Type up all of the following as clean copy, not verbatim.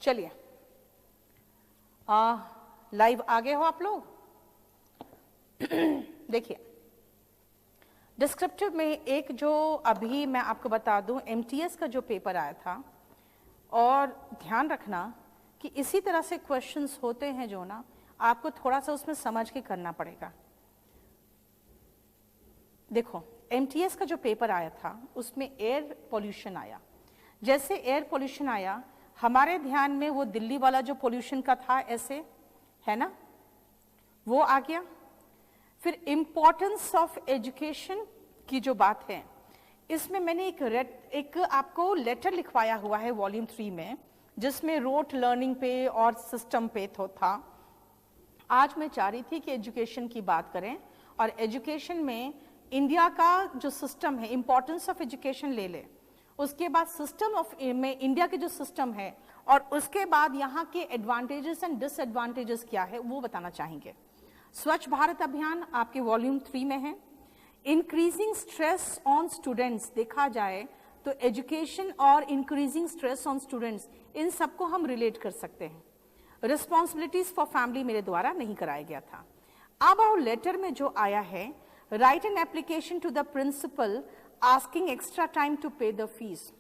चलिए, लाइव आ गए हो आप लोग? देखिए, डिस्क्रिप्टिव में एक जो अभी मैं आपको बता दूं, एमटीएस का जो पेपर आया था, और ध्यान रखना कि इसी तरह से क्वेश्चंस होते हैं जो ना आपको थोड़ा सा उसमें समझ के करना पड़ेगा। देखो, एमटीएस का जो पेपर आया था उसमें एयर पोल्यूशन आया। जैसे एयर पोल्यूशन आया, हमारे ध्यान में वो दिल्ली वाला जो पोल्यूशन का था, ऐसे है ना, वो आ गया। फिर इम्पोर्टेंस ऑफ एजुकेशन की जो बात है, इसमें मैंने एक आपको लेटर लिखवाया हुआ है वॉल्यूम 3 में, जिसमें रोट लर्निंग पे और सिस्टम पे था। आज मैं चाह रही थी कि एजुकेशन की बात करें, और एजुकेशन में इंडिया का जो सिस्टम है, इम्पोर्टेंस ऑफ एजुकेशन ले ले, उसके बाद सिस्टम ऑफ में इंडिया के जो सिस्टम है, और उसके बाद यहाँ के एडवांटेजेस एंड डिसएडवांटेजेस क्या है वो बताना चाहेंगे। स्वच्छ भारत अभियान आपके वॉल्यूम 3 में है। इंक्रीजिंग स्ट्रेस ऑन स्टूडेंट्स, देखा जाए तो एजुकेशन और इंक्रीजिंग स्ट्रेस ऑन स्टूडेंट्स, इन सबको हम रिलेट कर सकते हैं। रिस्पॉन्सिबिलिटीज फॉर फैमिली मेरे द्वारा नहीं कराया गया था। अब और लेटर में जो आया है, write an application to the principal asking extra time to pay the fees.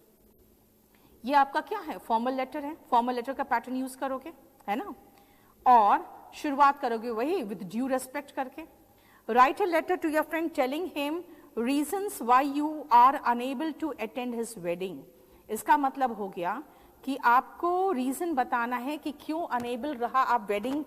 ये आपका क्या है? फॉर्मल लेटर है। फॉर्मल लेटर का पैटर्न यूज करोगे, है ना, और शुरुआत करोगे वही विद ड्यू रेस्पेक्ट करके। Write a letter to your friend telling him reasons why you are unable to attend his wedding. इसका मतलब हो गया कि आपको रीजन बताना है कि क्यों अनेबल रहा आप वेडिंग।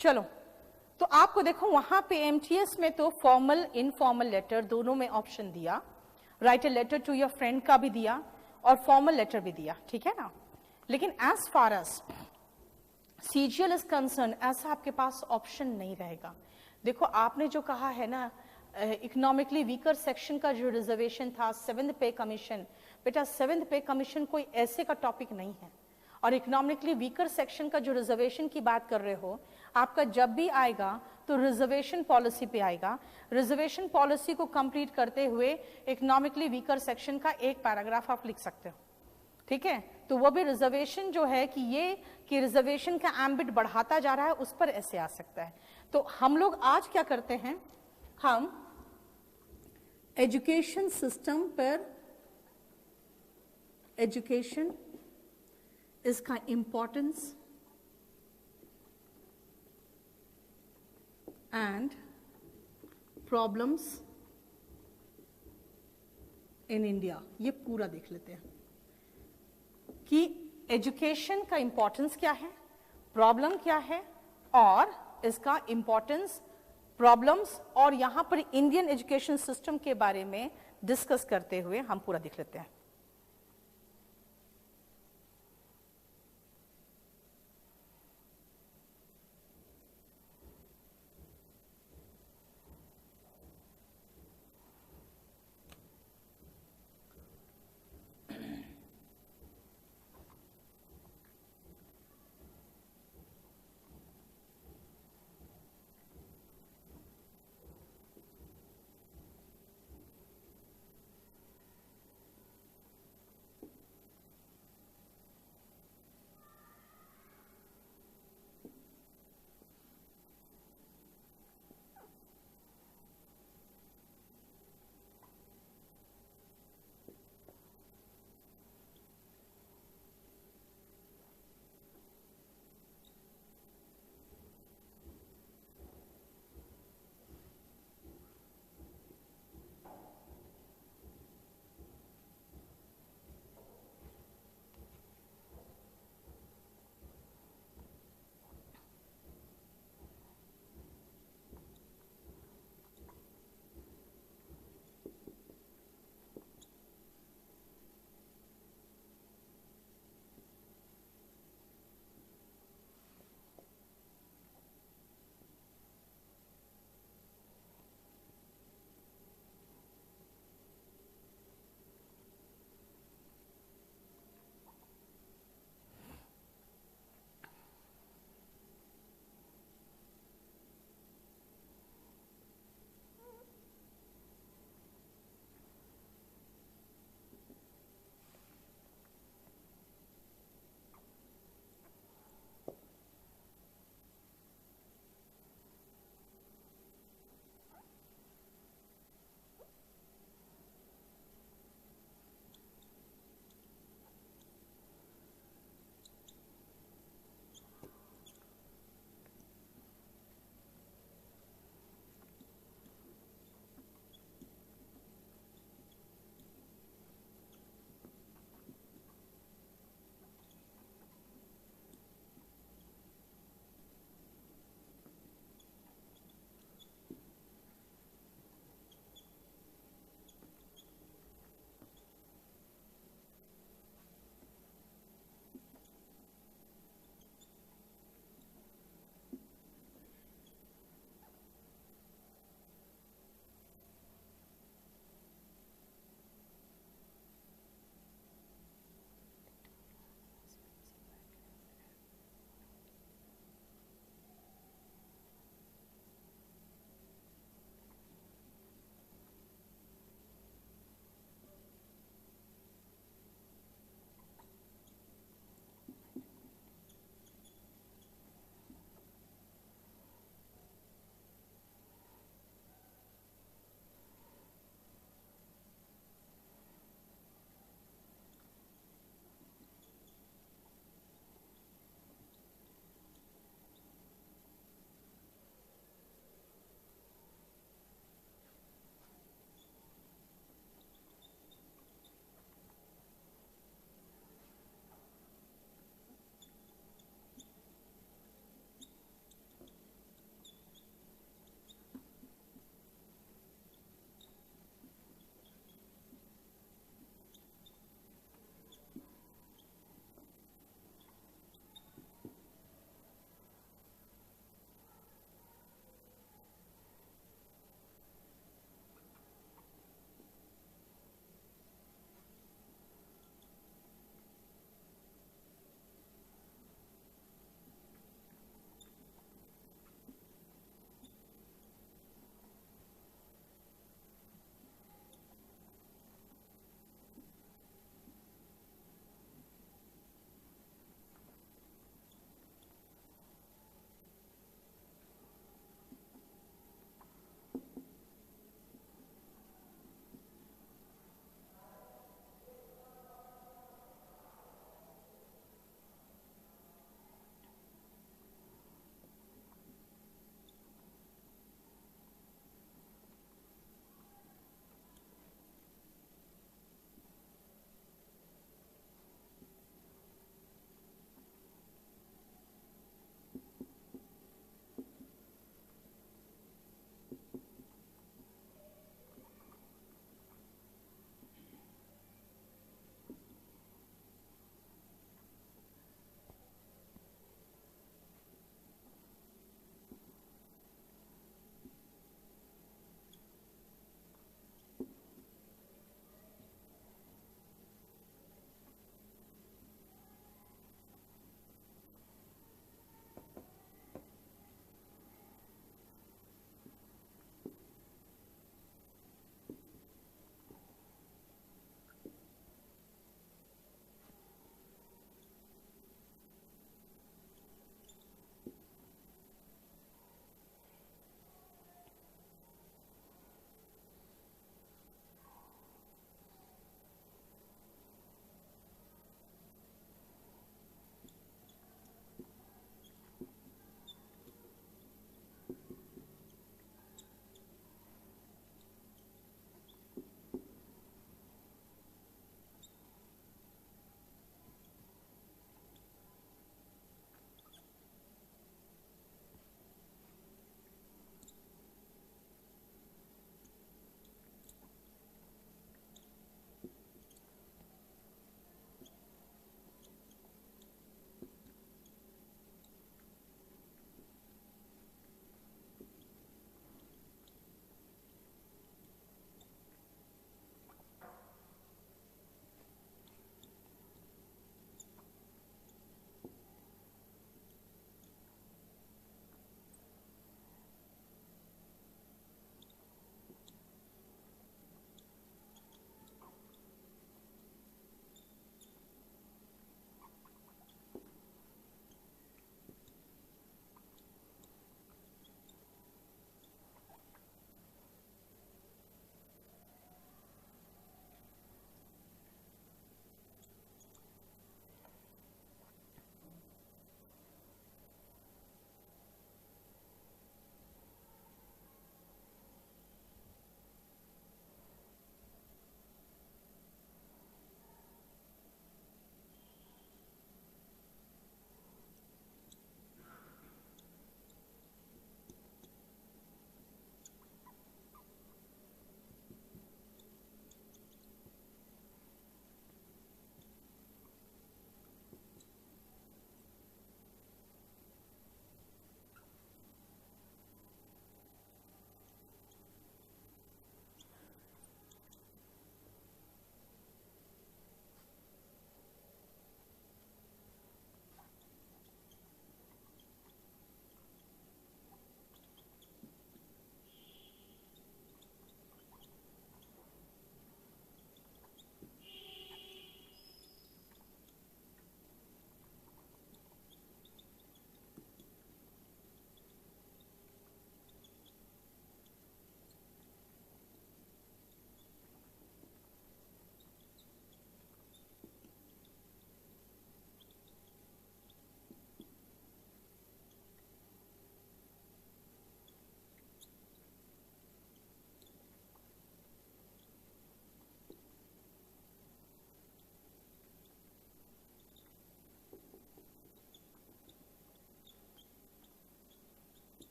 चलो, तो आपको देखो वहां पे एमटीएस में तो फॉर्मल इनफॉर्मल लेटर दोनों में ऑप्शन दिया। Write a letter to your friend का भी दिया और फॉर्मल लेटर भी दिया, ठीक है ना। लेकिन as far as CGL is concerned, ऐसा आपके पास ऑप्शन नहीं रहेगा। देखो, आपने जो कहा है ना, इकोनॉमिकली वीकर सेक्शन का जो रिजर्वेशन था, 7th पे कमीशन, बेटा 7th पे कमीशन कोई ऐसे का टॉपिक नहीं है। और इकोनॉमिकली वीकर सेक्शन का जो रिजर्वेशन की बात कर रहे हो, आपका जब भी आएगा तो रिजर्वेशन पॉलिसी पे आएगा। रिजर्वेशन पॉलिसी को कंप्लीट करते हुए इकोनॉमिकली वीकर सेक्शन का एक पैराग्राफ आप लिख सकते हो, ठीक है। तो वो भी रिजर्वेशन जो है कि ये कि रिजर्वेशन का एम्बिट बढ़ाता जा रहा है, उस पर ऐसे आ सकता है। तो हम लोग आज क्या करते हैं, हम एजुकेशन सिस्टम पर, एजुकेशन इसका importance and problems in India, ये पूरा देख लेते हैं कि एजुकेशन का इंपॉर्टेंस क्या है, प्रॉब्लम क्या है, और इसका इंपॉर्टेंस, प्रॉब्लम्स, और यहां पर इंडियन एजुकेशन सिस्टम के बारे में डिस्कस करते हुए हम पूरा देख लेते हैं।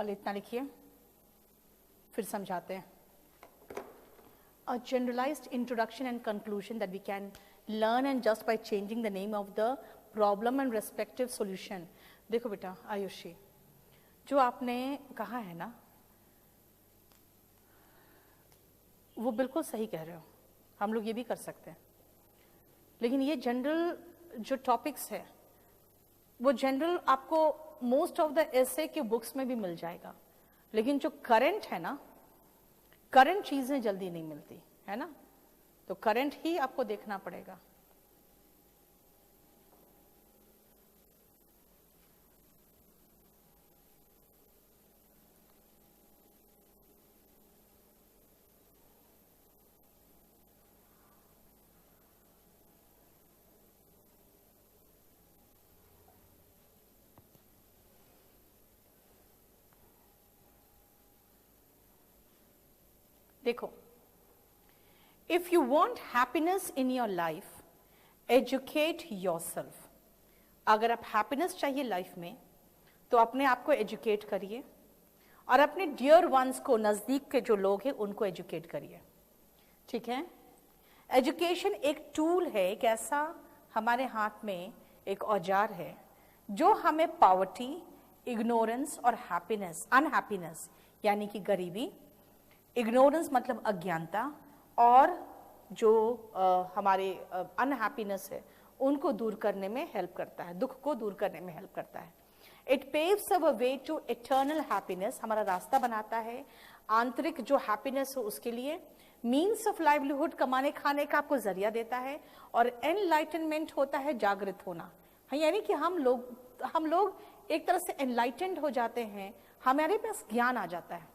पहले इतना लिखिए, फिर समझाते हैं। A generalized introduction and conclusion that we can learn and just by changing the name of the problem and respective solution. देखो बेटा आयुषी, जो आपने कहा है ना वो बिल्कुल सही कह रहे हो, हम लोग ये भी कर सकते हैं, लेकिन ये जनरल जो टॉपिक्स है वो जनरल आपको मोस्ट ऑफ द एसे के बुक्स में भी मिल जाएगा, लेकिन जो करंट है ना, करंट चीजें जल्दी नहीं मिलती है ना, तो करंट ही आपको देखना पड़ेगा। देखो, if you want happiness in your life, educate yourself. अगर आप हैप्पीनेस चाहिए लाइफ में तो अपने आप को एजुकेट करिए और अपने डियर वंस को, नजदीक के जो लोग हैं उनको एजुकेट करिए, ठीक है। एजुकेशन एक टूल है, एक ऐसा हमारे हाथ में एक औजार है जो हमें पॉवर्टी, इग्नोरेंस और हैप्पीनेस, अनहैप्पीनेस यानी कि गरीबी, इग्नोरेंस मतलब अज्ञानता, और जो हमारे अनहैप्पीनेस है उनको दूर करने में हेल्प करता है, दुख को दूर करने में हेल्प करता है। It paves a way to eternal happiness, हमारा रास्ता बनाता है आंतरिक जो हैप्पीनेस हो उसके लिए। मीन्स ऑफ लाइवलीहुड, कमाने खाने का आपको जरिया देता है, और एनलाइटनमेंट होता है जागृत होना, यानी कि हम लोग एक तरह से एनलाइटेंड हो जाते हैं, हमारे पास ज्ञान आ जाता है।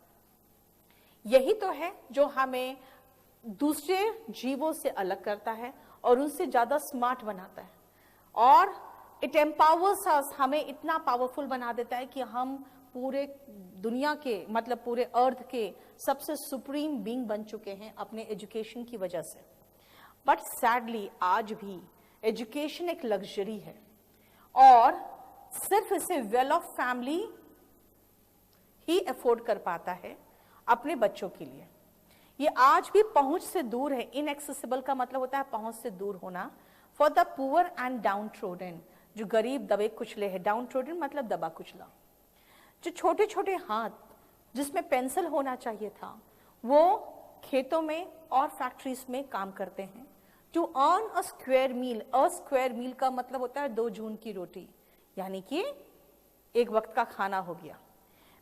यही तो है जो हमें दूसरे जीवों से अलग करता है और उनसे ज्यादा स्मार्ट बनाता है, और इट एम्पावर्स अस, हमें इतना पावरफुल बना देता है कि हम पूरे दुनिया के, मतलब पूरे अर्थ के सबसे सुप्रीम बीइंग बन चुके हैं अपने एजुकेशन की वजह से। बट सैडली आज भी एजुकेशन एक लग्जरी है और सिर्फ इसे well of family he afford कर पाता है अपने बच्चों के लिए। ये आज भी पहुंच से दूर है। इनएक्सेसिबल का मतलब होता है पहुंच से दूर होना। For the poor and down trodden, जो गरीब दबे कुचले है, डाउन ट्रोडन मतलब दबा कुचला, जो छोटे छोटे हाथ जिसमें पेंसिल होना चाहिए था वो खेतों में और फैक्ट्रीज में काम करते हैं। To earn a square meal, a square meal का मतलब होता है 2 जून की रोटी, यानी कि एक वक्त का खाना हो गया।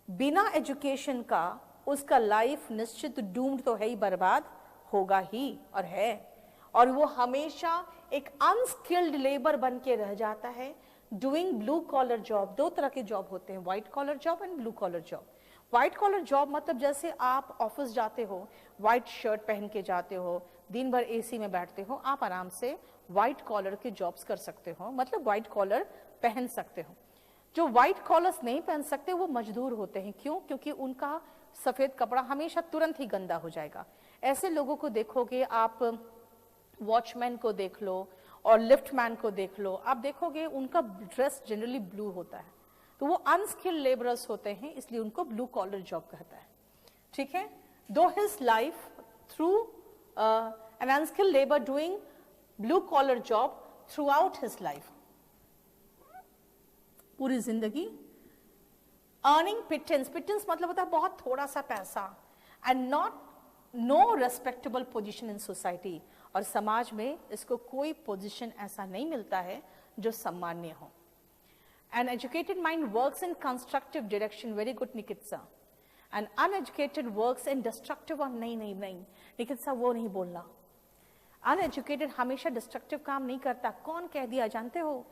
बिना एजुकेशन का उसका लाइफ निश्चित डूम्ड तो है ही, बर्बाद होगा ही और है, और वो हमेशा एक अनस्किल्ड लेबर बन के रह जाता है, डूइंग ब्लू कॉलर जॉब। 2 तरह के जॉब होते हैं, white collar job and blue collar job. White collar job मतलब जैसे आप ऑफिस जाते हो, व्हाइट शर्ट पहन के जाते हो, दिन भर एसी में बैठते हो, आप आराम से व्हाइट कॉलर के जॉब्स कर सकते हो, मतलब व्हाइट कॉलर पहन सकते हो। जो व्हाइट कॉलर्स नहीं पहन सकते वो मजदूर होते हैं। क्यों? क्योंकि उनका सफेद कपड़ा हमेशा तुरंत ही गंदा हो जाएगा। ऐसे लोगों को देखोगे आप, वॉचमैन को देख लो और लिफ्टमैन को देख लो, आप देखोगे उनका ड्रेस जनरली ब्लू होता है, तो वो अनस्किल्ड लेबरर्स होते हैं, इसलिए उनको ब्लू कॉलर जॉब कहता है, ठीक है। Do his life through an unskilled labour doing blue collar job throughout his life, पूरी जिंदगी अर्निंग पिटेंस, पिटेंस मतलब होता है बहुत थोड़ा सा पैसा, and no respectable position in society, और समाज में इसको कोई पोजीशन ऐसा नहीं मिलता है जो सम्मान्य हो। An educated mind works in constructive direction, very good निकित्सा, and uneducated works in destructive, और नहीं निकित्सा वो नहीं बोलना। अनएजुकेटेड हमेशा डिस्ट्रक्टिव काम नहीं करता। कौन कह दिया जानते हो?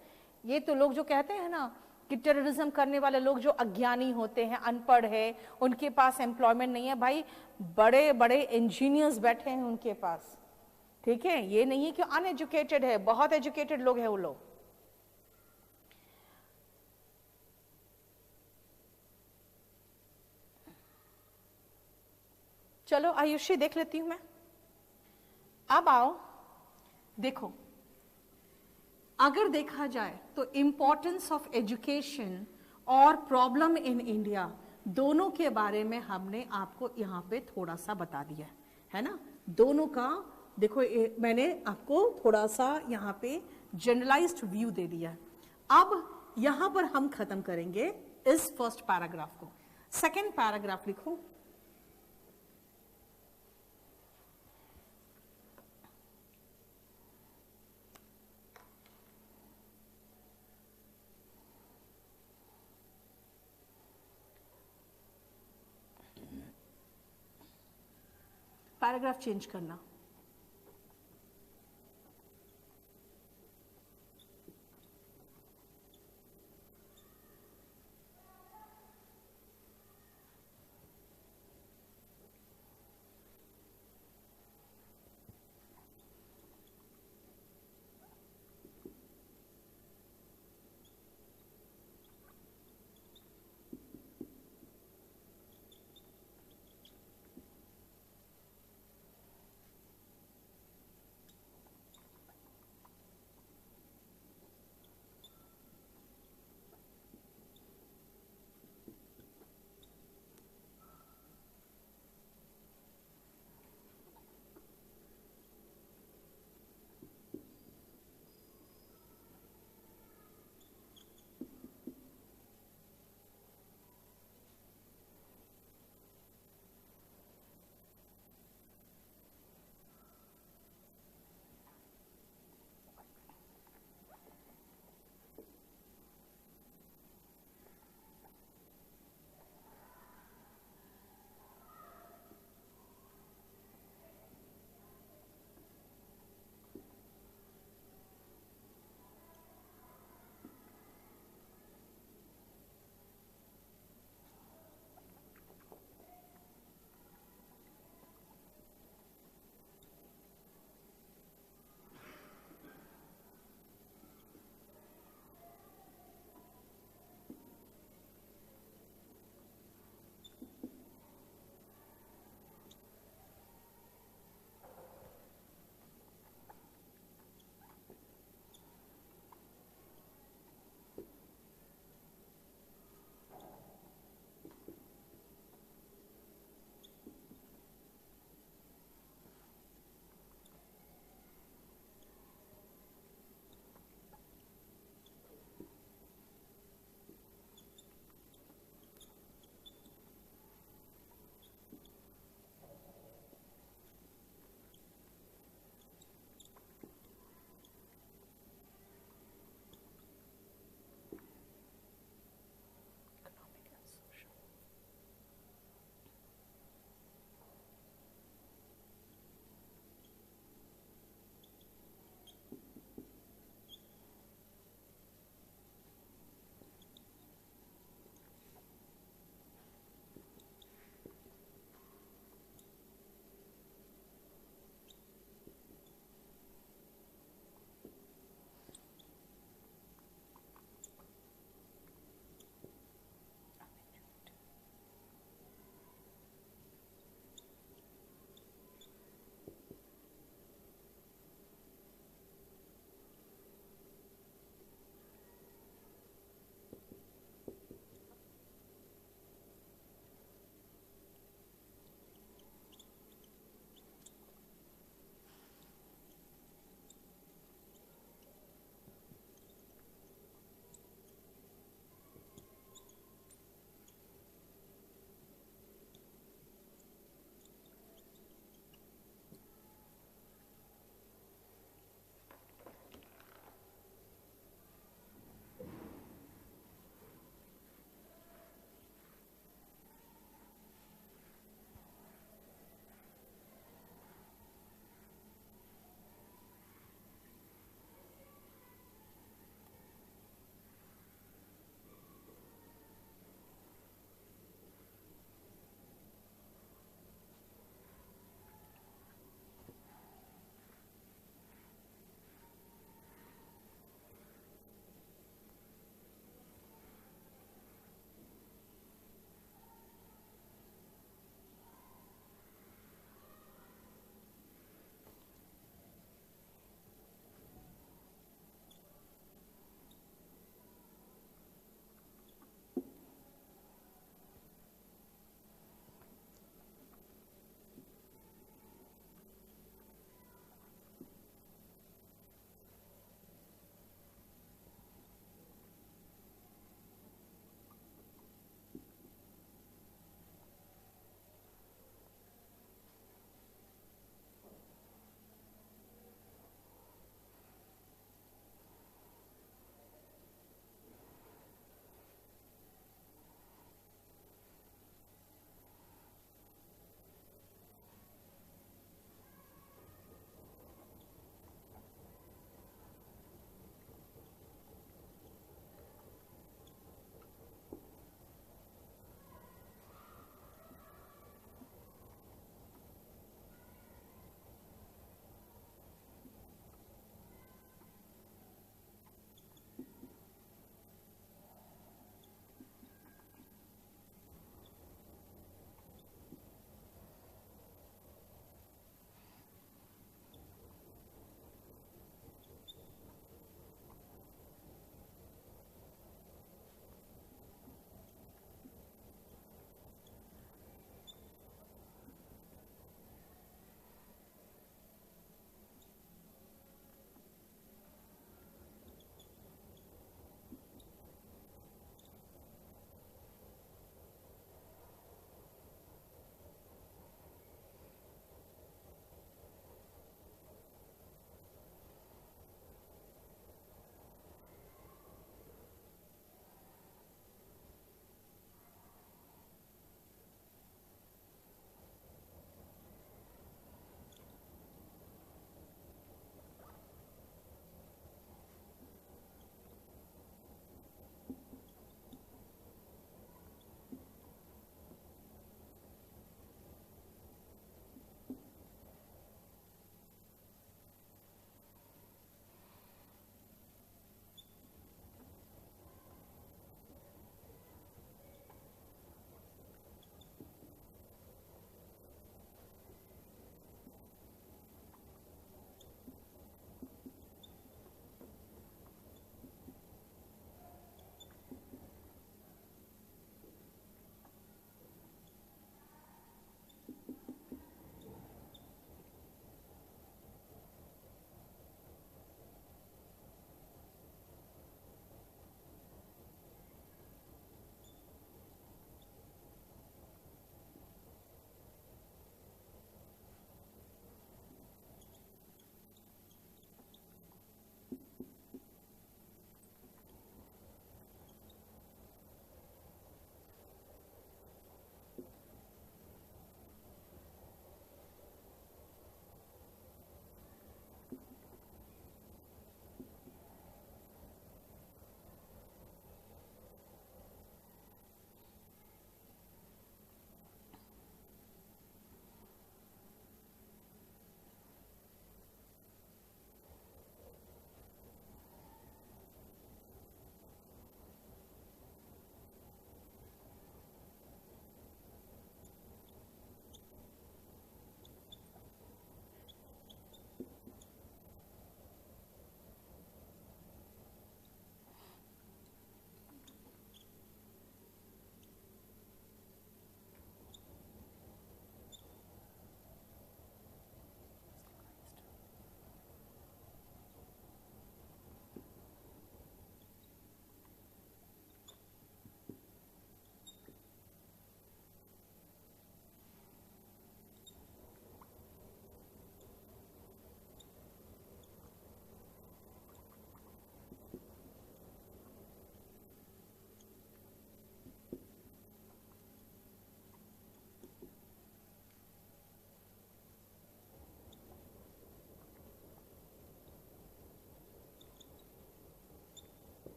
ये तो लोग जो कहते हैं ना कि टेररिज्म करने वाले लोग जो अज्ञानी होते हैं, अनपढ़ है, उनके पास एम्प्लॉयमेंट नहीं है, भाई बड़े बड़े इंजीनियर्स बैठे हैं उनके पास, ठीक है। ये नहीं है कि अनएजुकेटेड है, बहुत एजुकेटेड लोग हैं वो लोग। चलो आयुषी देख लेती हूं मैं। अब आओ देखो, अगर देखा जाए तो इंपॉर्टेंस ऑफ एजुकेशन और प्रॉब्लम इन इंडिया दोनों के बारे में हमने आपको यहाँ पे थोड़ा सा बता दिया है ना। दोनों का देखो मैंने आपको थोड़ा सा यहाँ पे जनरलाइज्ड व्यू दे दिया है। अब यहाँ पर हम खत्म करेंगे इस फर्स्ट पैराग्राफ को। सेकेंड पैराग्राफ लिखो। पैराग्राफ चेंज करना।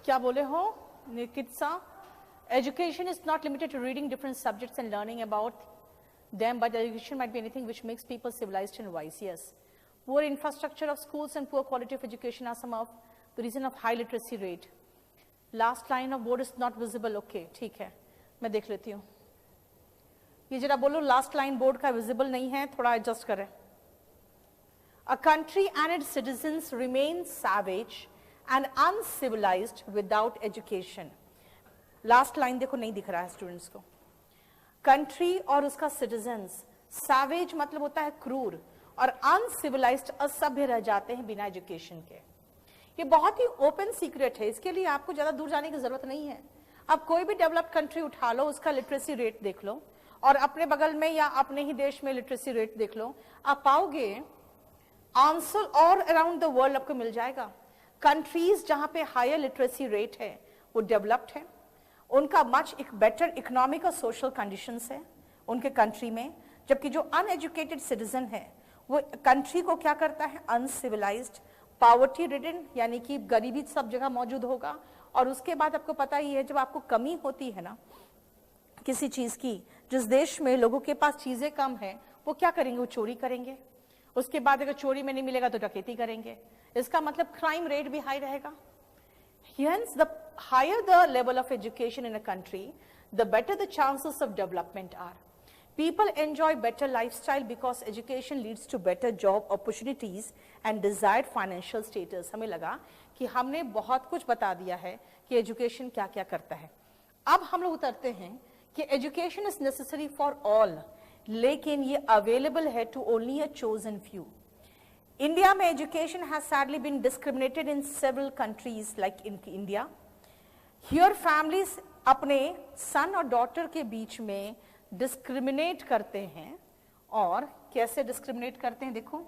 क्या बोले हो निकित्सा? Education is not limited to reading different subjects and learning about them, but education might be anything which makes people civilized and wise. Yes. Poor infrastructure of schools and poor quality of education are some of the reason of high literacy rate. Last line of board is not visible. Okay, ठीक है, मैं देख लेती हूँ. ये जरा बोलो last line board का visible नहीं है, थोड़ा adjust करें. A country and its citizens remain savage and uncivilized without education. Last line देखो नहीं दिख रहा है students को. Country और उसका citizens, savage मतलब होता है क्रूर, और uncivilized असभ्य रह जाते हैं बिना education के. ये बहुत ही ओपन सीक्रेट है, इसके लिए आपको ज्यादा दूर जाने की जरूरत नहीं है. आप कोई भी डेवलप्ड कंट्री उठा लो, उसका लिटरेसी रेट देख लो, और अपने बगल में या अपने ही देश में लिटरेसी रेट देख लो, आप पाओगे आंसर और अराउंड द वर्ल्ड आपको मिल जाएगा. कंट्रीज जहां पे हायर लिटरेसी रेट है वो डेवलप्ड है, उनका मच एक बेटर इकोनॉमिक और सोशल कंडीशंस है उनके कंट्री में, जबकि जो अनएजुकेटेड सिटीजन है वो कंट्री को क्या करता है, अनसिविलाइज्ड, पॉवर्टी रिडन, यानी कि गरीबी सब जगह मौजूद होगा. और उसके बाद आपको पता ही है जब आपको कमी होती है ना किसी चीज की, जिस देश में लोगों के पास चीजें कम है वो क्या करेंगे, वो चोरी करेंगे. उसके बाद अगर चोरी में नहीं मिलेगा तो डकैती करेंगे. इसका मतलब क्राइम रेट भी हाई रहेगा. Hence, the higher the level of education in a country, the better the chances of development are. People enjoy better lifestyle because education leads to better job opportunities and desired financial status. हमें लगा कि हमने बहुत कुछ बता दिया है कि education क्या क्या करता है. अब हम लोग उतरते हैं कि education is necessary for all, लेकिन ये available है to only a chosen few. India में education has sadly been discriminated in several countries like in India. Here families अपने son और daughter के बीच में discriminate करते हैं. और कैसे discriminate करते हैं देखो.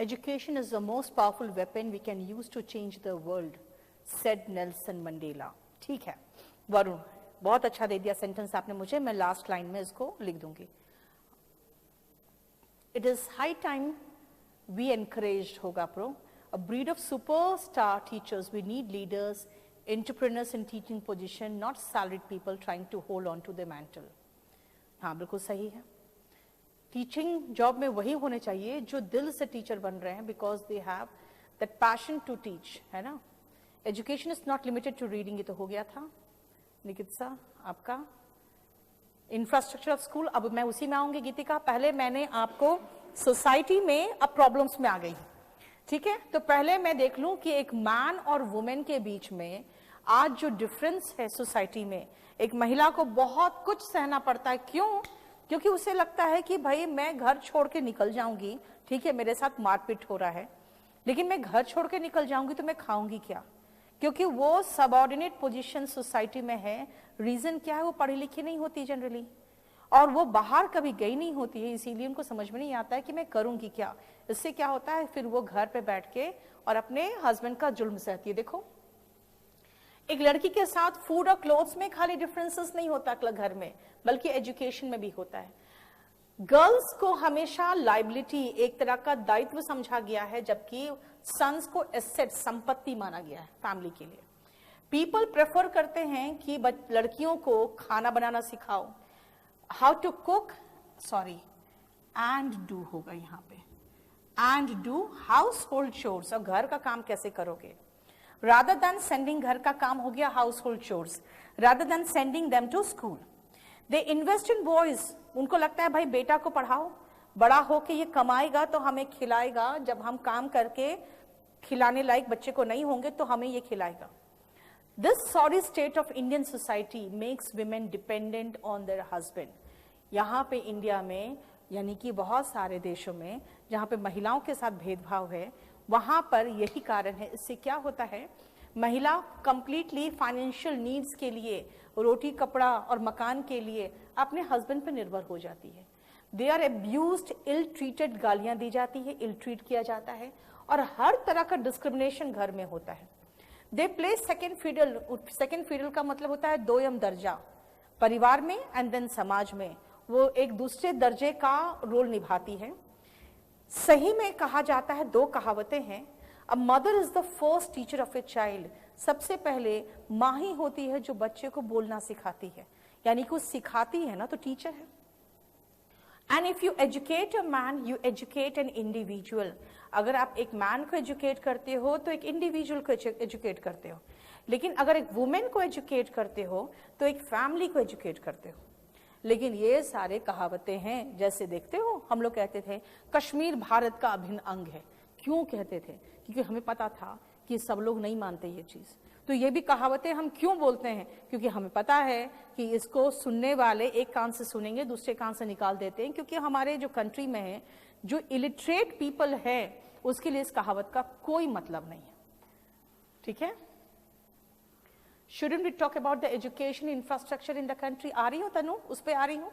Education is the most powerful weapon we can use to change the world, said Nelson Mandela. ठीक है वरुण, बहुत अच्छा दे दिया सेंटेंस आपने मुझे, मैं लास्ट लाइन में इसको लिख दूंगी. It is high time we encouraged, होगा pro, a breed of superstar teachers. We need leaders, entrepreneurs in teaching position, not salaried people trying to hold on to the mantle. हाँ बिल्कुल सही है. Teaching job में वही होने चाहिए जो दिल से टीचर बन रहे हैं, because they have that passion to teach, है ना. Education is not limited to reading, ये तो हो गया था. निकिता आपका इंफ्रास्ट्रक्चर ऑफ स्कूल, अब मैं उसी में आऊंगी. गीतिका, पहले मैंने आपको सोसाइटी में अब प्रॉब्लम्स में आ गई, ठीक है. तो पहले मैं देख लूं कि एक मैन और वुमेन के बीच में आज जो डिफरेंस है सोसाइटी में, एक महिला को बहुत कुछ सहना पड़ता है. क्यों? क्योंकि उसे लगता है कि भाई मैं घर छोड़ के निकल जाऊंगी, ठीक है, मेरे साथ मारपीट हो रहा है, लेकिन मैं घर छोड़ के निकल जाऊंगी तो मैं खाऊंगी क्या? क्योंकि वो सबऑर्डिनेट पोजीशन सोसाइटी में है. रीजन क्या है? वो पढ़ी लिखी नहीं होती जनरली, और वो बाहर कभी गई नहीं होती है, इसीलिए उनको समझ में नहीं आता है कि मैं करूंगी क्या. इससे क्या होता है, फिर वो घर पे बैठ के और अपने हस्बैंड का जुल्म सहती है. देखो, एक लड़की के साथ फूड और क्लोथ्स में खाली डिफरेंसेस नहीं होता घर में, बल्कि एजुकेशन में भी होता है. गर्ल्स को हमेशा लाइबिलिटी, एक तरह का दायित्व समझा गया है, जबकि सन्स को एसेट, संपत्ति माना गया है फैमिली के लिए. पीपल प्रेफर करते हैं कि लड़कियों को खाना बनाना सिखाओ, how to cook, sorry and do होगा यहाँ पे, and do household chores, और घर का काम कैसे करोगे, rather than sending, घर का काम हो गया household chores, rather than sending them to school. They invest in boys. उनको लगता है भाई बेटा को पढ़ाओ, बड़ा होके ये कमाएगा तो हमें खिलाएगा, जब हम काम करके खिलाने लायक बच्चे को नहीं होंगे तो हमें ये खिलाएगा. This sorry state of Indian society makes women dependent on their husband. यहाँ पे इंडिया में, यानी कि बहुत सारे देशों में जहाँ पे महिलाओं के साथ भेदभाव है, वहां पर यही कारण है. इससे क्या होता है, महिला कंप्लीटली फाइनेंशियल नीड्स के लिए, रोटी कपड़ा और मकान के लिए अपने हस्बैंड पर निर्भर हो जाती है. दे आर एब्यूज्ड, इल ट्रीटेड, गालियां दी जाती है, इल ट्रीट किया जाता है, और हर तरह का डिस्क्रिमिनेशन घर में होता है. They play second fiddle. Second fiddle का मतलब होता है दोयम दर्जा, परिवार में एंड देन समाज में वो एक दूसरे दर्जे का रोल निभाती है. सही में कहा जाता है, दो कहावतें हैं, a mother is the first teacher of a child. सबसे पहले माँ ही होती है जो बच्चे को बोलना सिखाती है, यानी कि वो सिखाती है ना, तो टीचर है. And if you educate a man, you educate an individual. अगर आप एक मैन को एजुकेट करते हो तो एक इंडिविजुअल को एजुकेट करते हो, लेकिन अगर एक वुमेन को एजुकेट करते हो तो एक फैमिली को एजुकेट करते हो. लेकिन ये सारे कहावतें हैं, जैसे देखते हो हम लोग कहते थे कश्मीर भारत का अभिन्न अंग है. क्यों कहते थे? क्योंकि हमें पता था कि सब लोग नहीं मानते ये चीज. तो ये भी कहावतें हम क्यों बोलते हैं? क्योंकि हमें पता है कि इसको सुनने वाले एक कान से सुनेंगे, दूसरे कान से निकाल देते हैं. क्योंकि हमारे जो कंट्री में है, जो इलिटरेट पीपल है, उसके लिए इस कहावत का कोई मतलब नहीं है. ठीक है. Shouldn't we talk about the education infrastructure in the country? आ रही हूँ तनु, उस पे आ रही हूँ.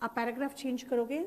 आप पैराग्राफ चेंज करोगे?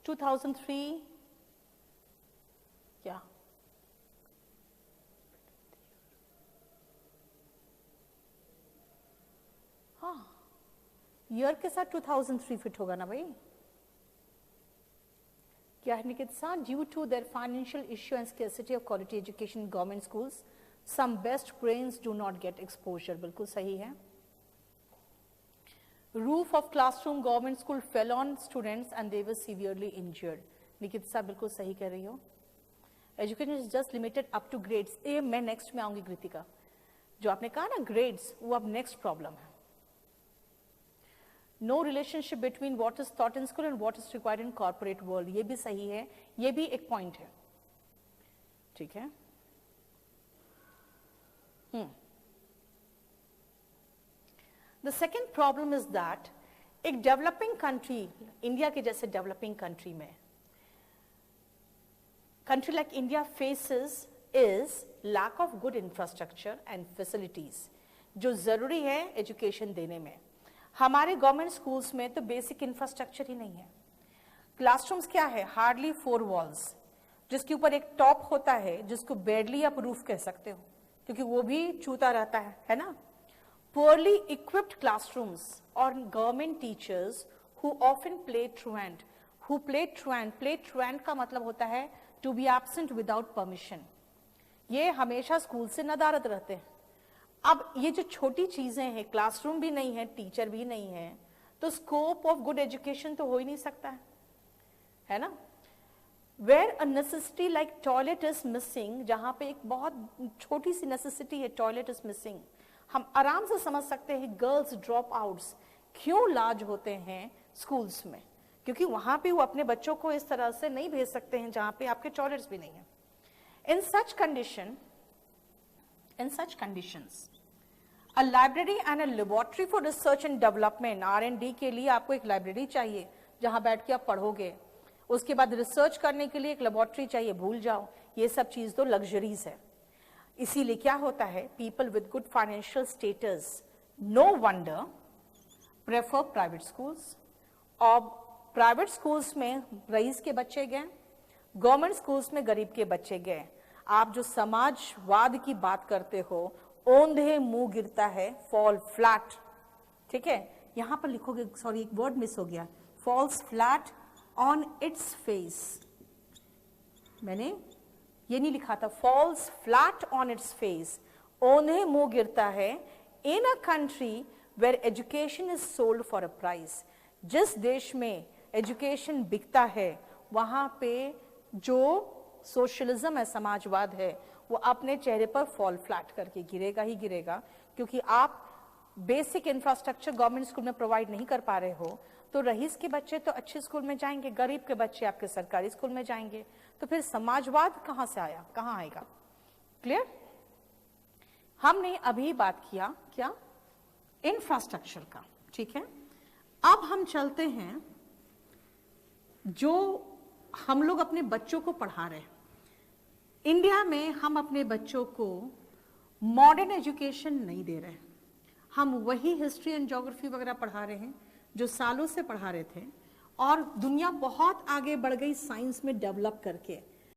2003 क्या? हाँ, ईयर के साथ 2003 फिट होगा ना भाई? क्या है निकित सा? Due to their financial issue and scarcity of quality education in government schools some best brains do not get exposure. बिल्कुल सही है। Roof of classroom government school fell on students and they were severely injured. निकित सा बिल्कुल सही कह रही हो। Education is just limited up to grades. ये मैं नेक्स्ट में आऊंगी कृतिका। जो आपने कहा ना ग्रेड्स, वो अब नेक्स्ट प्रॉब्लम है। No relationship between what is taught in school and what is required in corporate world. ये भी सही है, ये भी एक पॉइंट है। ठीक है। The second problem is that एक डेवलपिंग कंट्री, इंडिया के जैसे डेवलपिंग कंट्री में, country like India faces is lack of good infrastructure and facilities जो जरूरी है एजुकेशन देने में। हमारे गवर्नमेंट स्कूल्स में तो बेसिक इंफ्रास्ट्रक्चर ही नहीं है। क्लासरूम्स क्या है? हार्डली 4 वॉल्स, जिसके ऊपर एक टॉप होता है जिसको बेडली आप रूफ कह सकते हो, क्योंकि वो भी चूता रहता है ना। पुअरली इक्विप्ड क्लासरूम्स और government teachers who often play truant. Who play truant, play truant का मतलब होता है to be absent without permission. ये हमेशा स्कूल से नदारद रहते हैं। अब ये जो छोटी चीजें हैं, क्लासरूम भी नहीं है, टीचर भी नहीं है, तो स्कोप ऑफ गुड एजुकेशन तो हो ही नहीं सकता है ना। Where a necessity like toilet is missing, जहां पे एक बहुत छोटी सी नेसेसिटी है, टॉयलेट इज मिसिंग, हम आराम से समझ सकते हैं गर्ल्स ड्रॉप आउट्स क्यों लार्ज होते हैं स्कूल्स में, क्योंकि वहां पे वो अपने बच्चों को इस तरह से नहीं भेज सकते हैं जहां पे आपके टॉयलेट्स भी नहीं है। In such conditions a library and a laboratory for research and development, R&D के लिए आपको एक लाइब्रेरी चाहिए जहां बैठ के आप पढ़ोगे, उसके बाद रिसर्च करने के लिए एक लेबोरेटरी चाहिए, भूल जाओ, ये सब चीज तो लग्जरीज है। इसीलिए क्या होता है, people with good financial status no wonder prefer private schools. और प्राइवेट स्कूल्स में रईस के बच्चे गए, गवर्नमेंट स्कूल्स में गरीब के बच्चे गए। आप जो समाजवाद की बात करते हो, औंधे मुंह गिरता है, फॉल फ्लैट। ठीक है, यहां पर लिखोगे, सॉरी एक वर्ड मिस हो गया, falls flat on its face. मैंने ये नहीं लिखा था, falls flat on its face, औंधे मुंह गिरता है in a country where education is sold for a price. जिस देश में एजुकेशन बिकता है वहां पे जो सोशलिज्म है, समाजवाद है, वो अपने चेहरे पर फॉल फ्लैट करके गिरेगा ही गिरेगा, क्योंकि आप बेसिक इंफ्रास्ट्रक्चर गवर्नमेंट स्कूल में प्रोवाइड नहीं कर पा रहे हो। तो रईस के बच्चे तो अच्छे स्कूल में जाएंगे, गरीब के बच्चे आपके सरकारी स्कूल में जाएंगे, तो फिर समाजवाद कहां से आया, कहां आएगा? क्लियर? हमने अभी बात किया क्या, इंफ्रास्ट्रक्चर का। ठीक है, अब हम चलते हैं जो हम लोग अपने बच्चों को पढ़ा रहे हैं। इंडिया में हम अपने बच्चों को मॉडर्न एजुकेशन नहीं दे रहे, हम वही हिस्ट्री एंड ज्योग्राफी वगैरह पढ़ा रहे हैं जो सालों से पढ़ा रहे थे। और दुनिया बहुत आगे बढ़ गई साइंस में डेवलप करके,